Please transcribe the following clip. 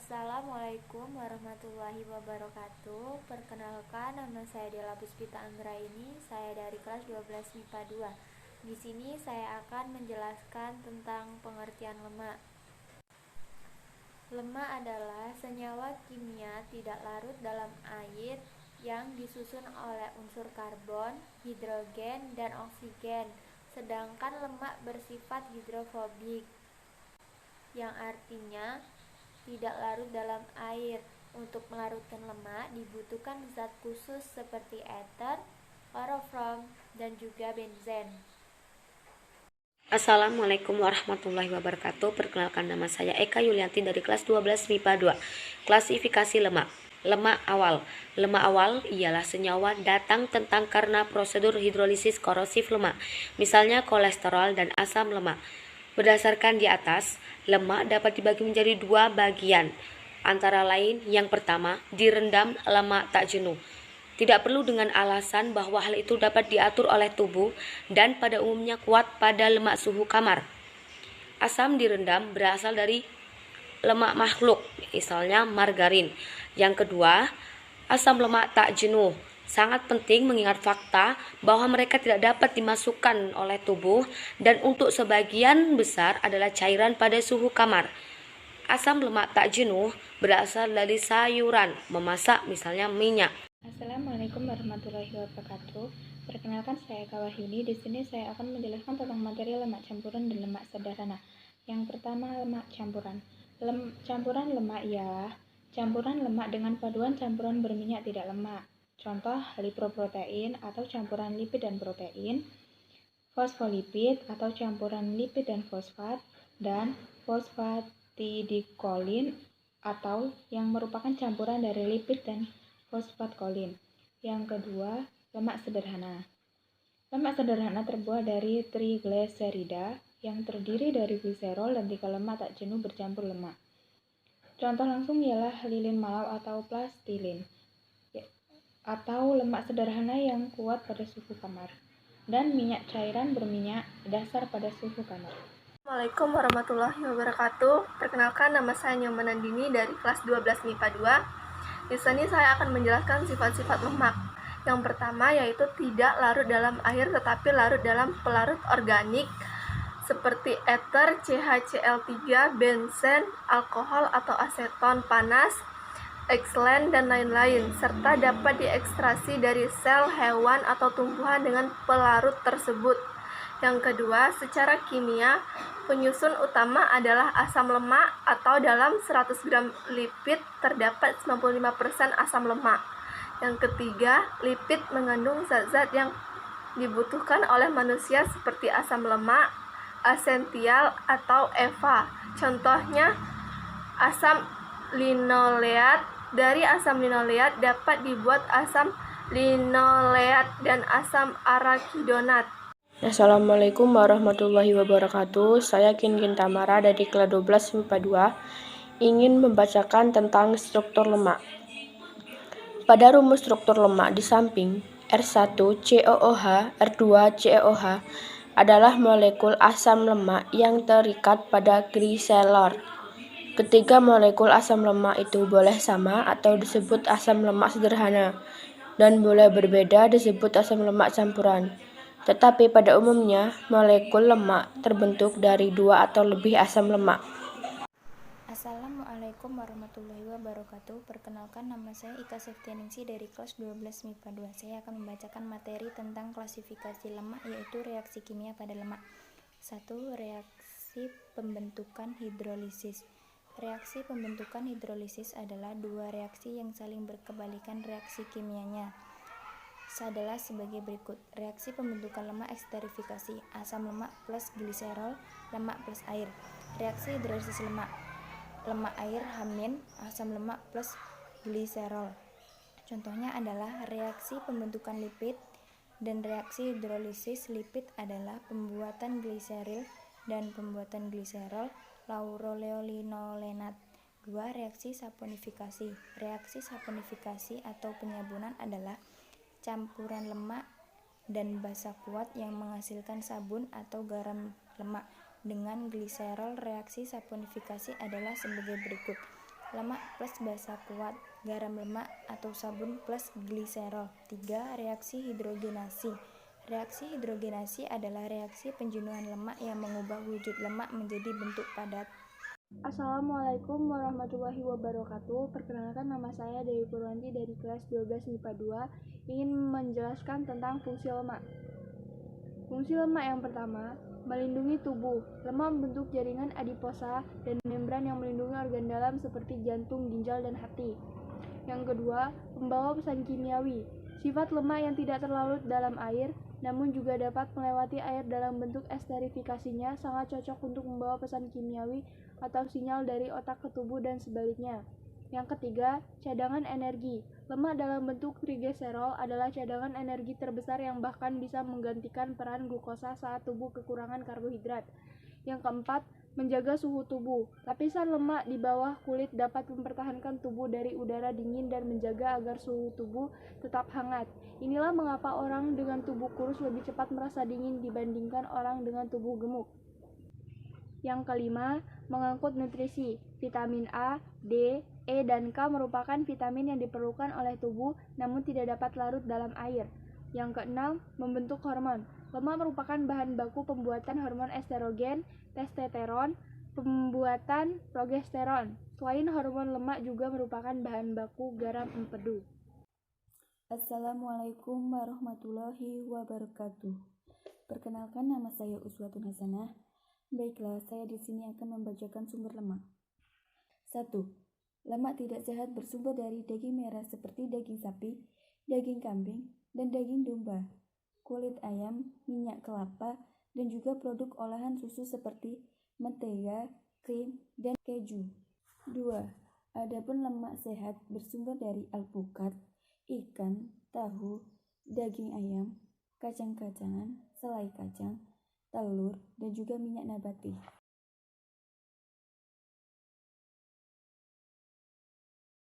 Assalamualaikum warahmatullahi wabarakatuh. Perkenalkan, nama saya Dela Puspita Anggraini. Saya dari kelas 12 MIPA 2. Di sini saya akan menjelaskan tentang pengertian lemak. Lemak adalah senyawa kimia tidak larut dalam air yang disusun oleh unsur karbon, hidrogen, dan oksigen. Sedangkan lemak bersifat hidrofobik, yang artinya tidak larut dalam air. Untuk melarutkan lemak dibutuhkan zat khusus seperti ether, kloroform, dan juga benzen. Assalamualaikum warahmatullahi wabarakatuh. Perkenalkan, nama saya Eka Yulianti dari kelas 12 MIPA 2. Klasifikasi lemak. Lemak awal. Lemak awal ialah senyawa datang tentang karena prosedur hidrolisis korosif lemak, misalnya kolesterol dan asam lemak. Berdasarkan di atas, lemak dapat dibagi menjadi dua bagian, antara lain yang pertama, direndam lemak tak jenuh. Tidak perlu dengan alasan bahwa hal itu dapat diatur oleh tubuh dan pada umumnya kuat pada lemak suhu kamar. Asam direndam berasal dari lemak makhluk, misalnya margarin. Yang kedua, asam lemak tak jenuh. Sangat penting mengingat fakta bahwa mereka tidak dapat dimasukkan oleh tubuh dan untuk sebagian besar adalah cairan pada suhu kamar. Asam lemak tak jenuh berasal dari sayuran, memasak, misalnya minyak. Assalamualaikum warahmatullahi wabarakatuh. Perkenalkan, saya Eka Wahyuni. Di sini saya akan menjelaskan tentang materi lemak campuran dan lemak sederhana. Yang pertama, lemak campuran. Campuran lemak ialah campuran lemak dengan paduan campuran berminyak tidak lemak. Contoh, lipoprotein atau campuran lipid dan protein, fosfolipid atau campuran lipid dan fosfat, dan fosfatidilkolin atau yang merupakan campuran dari lipid dan fosfat kolin. Yang kedua, lemak sederhana. Lemak sederhana terbuat dari trigliserida yang terdiri dari gliserol dan 3 lemak tak jenuh bercampur lemak. Contoh langsung ialah lilin malau atau plastilin, atau lemak sederhana yang kuat pada suhu kamar, dan minyak cairan berminyak dasar pada suhu kamar. Assalamualaikum warahmatullahi wabarakatuh. Perkenalkan, nama saya Nyoman Nandini dari kelas 12 MIPA 2. Di sini saya akan menjelaskan sifat-sifat lemak. Yang pertama yaitu tidak larut dalam air tetapi larut dalam pelarut organik seperti ether, CHCl3, benzen, alkohol atau aseton panas, ethylene, dan lain-lain, serta dapat diekstraksi dari sel hewan atau tumbuhan dengan pelarut tersebut. Yang kedua, secara kimia, penyusun utama adalah asam lemak atau dalam 100 gram lipid terdapat 95% asam lemak. Yang ketiga, lipid mengandung zat-zat yang dibutuhkan oleh manusia seperti asam lemak, esensial atau EVA. Contohnya, asam linoleat. Dari asam linoleat dapat dibuat asam linoleat dan asam arakidonat. Assalamualaikum warahmatullahi wabarakatuh. Saya Kinkin Tamara dari kelas 12 MIPA 2 ingin membacakan tentang struktur lemak. Pada rumus struktur lemak di samping R1COOH, R2COOH adalah molekul asam lemak yang terikat pada gliserol. Ketiga molekul asam lemak itu boleh sama atau disebut asam lemak sederhana dan boleh berbeda disebut asam lemak campuran. Tetapi pada umumnya, molekul lemak terbentuk dari 2 atau lebih asam lemak. Assalamualaikum warahmatullahi wabarakatuh. Perkenalkan, nama saya Ika Septianingsi dari kelas 12 MIPA 2. Saya akan membacakan materi tentang klasifikasi lemak, yaitu reaksi kimia pada lemak. 1. Reaksi pembentukan hidrolisis. Reaksi pembentukan hidrolisis adalah dua reaksi yang saling berkebalikan reaksi kimianya. Adalah sebagai berikut. Reaksi pembentukan lemak esterifikasi, asam lemak plus gliserol, lemak plus air. Reaksi hidrolisis lemak, lemak air hamin, asam lemak plus gliserol. Contohnya adalah reaksi pembentukan lipid, dan reaksi hidrolisis lipid adalah pembuatan gliseril dan pembuatan gliserol lauroleolinolenat. 2. Reaksi saponifikasi. Reaksi saponifikasi atau penyabunan adalah campuran lemak dan basa kuat yang menghasilkan sabun atau garam lemak dengan gliserol. Reaksi saponifikasi adalah sebagai berikut. lemak plus basa kuat, garam lemak atau sabun plus gliserol. 3. Reaksi hidrogenasi. Reaksi hidrogenasi adalah reaksi penjenuhan lemak yang mengubah wujud lemak menjadi bentuk padat. Assalamualaikum warahmatullahi wabarakatuh. Perkenalkan, nama saya Dewi Purwanti dari kelas 12 MIPA 2, ingin menjelaskan tentang fungsi lemak. Fungsi lemak yang pertama, melindungi tubuh. Lemak membentuk jaringan adiposa dan membran yang melindungi organ dalam seperti jantung, ginjal, dan hati. Yang kedua, membawa pesan kimiawi. Sifat lemak yang tidak terlarut dalam air, namun juga dapat melewati air dalam bentuk esterifikasinya, sangat cocok untuk membawa pesan kimiawi atau sinyal dari otak ke tubuh dan sebaliknya. Yang ketiga, cadangan energi. Lemak dalam bentuk trigliserol adalah cadangan energi terbesar yang bahkan bisa menggantikan peran glukosa saat tubuh kekurangan karbohidrat. Yang keempat, menjaga suhu tubuh. Lapisan lemak di bawah kulit dapat mempertahankan tubuh dari udara dingin dan menjaga agar suhu tubuh tetap hangat. Inilah mengapa orang dengan tubuh kurus lebih cepat merasa dingin dibandingkan orang dengan tubuh gemuk. Yang kelima, mengangkut nutrisi. Vitamin A, D, E, dan K merupakan vitamin yang diperlukan oleh tubuh namun tidak dapat larut dalam air. Yang keenam, membentuk hormon. Lemak merupakan bahan baku pembuatan hormon estrogen, testosteron, pembuatan progesteron. Selain hormon, lemak juga merupakan bahan baku garam empedu. Assalamualaikum warahmatullahi wabarakatuh. Perkenalkan, nama saya Uswatun Hasanah. Baiklah, saya di sini akan membacakan sumber lemak. 1. Lemak tidak sehat bersumber dari daging merah seperti daging sapi, daging kambing, dan daging domba, kulit ayam, minyak kelapa, dan juga produk olahan susu seperti mentega, krim, dan keju. 2. Adapun lemak sehat bersumber dari alpukat, ikan, tahu, daging ayam, kacang-kacangan, selai kacang, telur, dan juga minyak nabati.